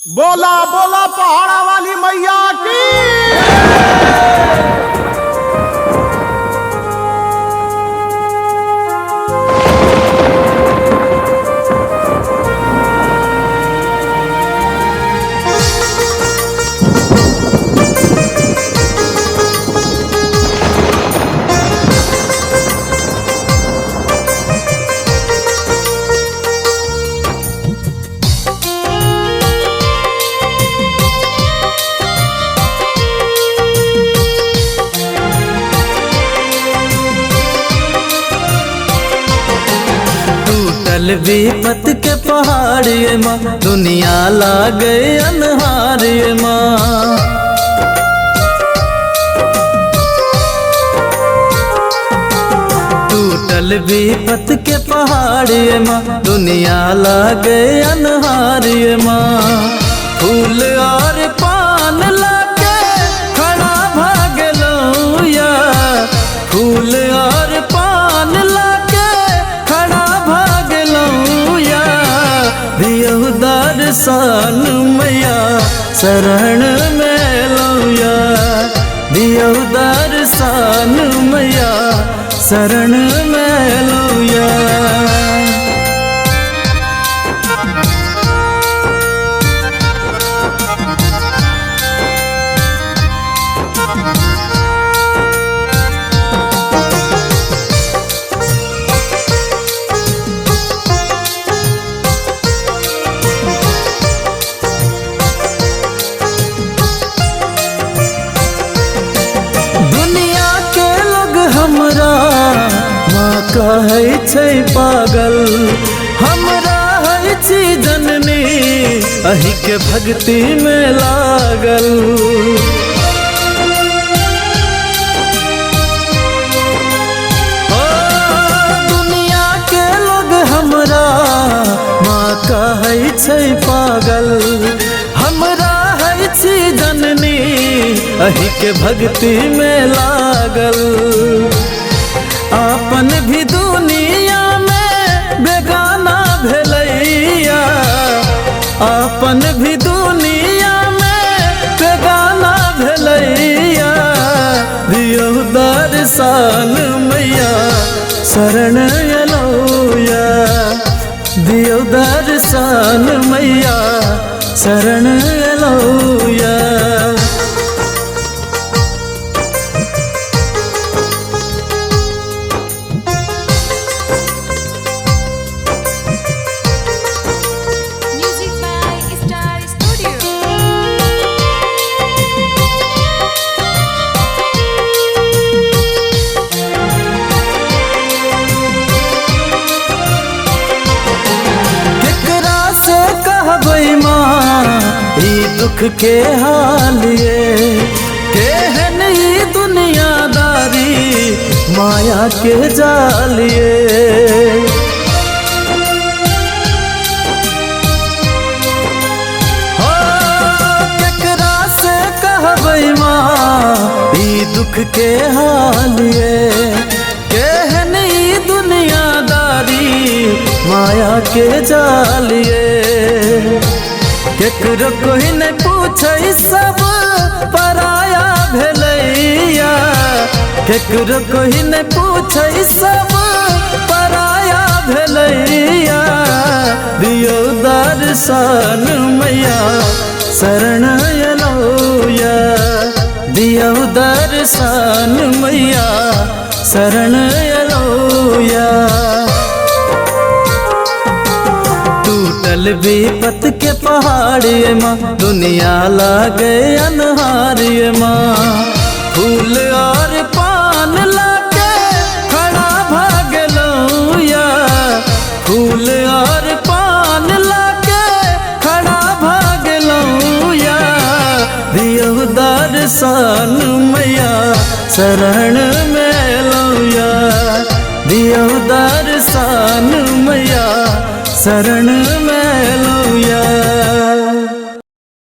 बोला बोला पहाड़ा वाली मैया की। टूटल विपत के पहाड़ ये माँ, दुनिया लागे अनहार ये माँ। टूटल विपत के पहाड़ ये माँ, दुनिया लागे अनहार ये माँ। फूल और पान लाके खड़ा भागलो या, फूल और पान लाके खड़ा भागलो या। दियो दर्शन मैया शरण में लौया, दियो दर्शन मैया शरण में लौया। दुनिया के लोग हमरा माँ कहै छै पागल, हमरा है छी जननी अहि के भक्ति में लागल। ओ दुनिया के लोग हमरा माँ कहै छै पागल, हमरा है छी जननी अहि के भक्ति में लागल। आपन भी दुनिया में बेगाना भेलैया, आपन भी दुनिया में बेगाना भेलैया। दियो दर्शन मैया शरण एलौया, दियो दर्शन मैया शरण एलौया। Music by Star Studio. केकरा से कहबै माँ ई दुख के हाल ये, केहन ई दुनियादारी माया के जाल ये। हो केकरा से कहबै माँ ई दुख के हाल ये, केहन ई दुनियादारी माया के जाल ये। केकरो कोई नहीं पूछै सब पराया भेलैया, केकरो कोई नहीं पूछै सब पराया भेलैया। दियो दर्शन मैया शरण एलौया, दियो दर्शन मैया शरण एलौया। टूटल विपत के पहाड़ ये माँ, दुनिया लागे अनहार ये माँ। फूल और पान लाके खड़ा भागलो या, फूल और पान लाके खड़ा भागलो या। दियो दर्शन मैया शरण में लौया, दियो दर्शन मैया शरण में लौया।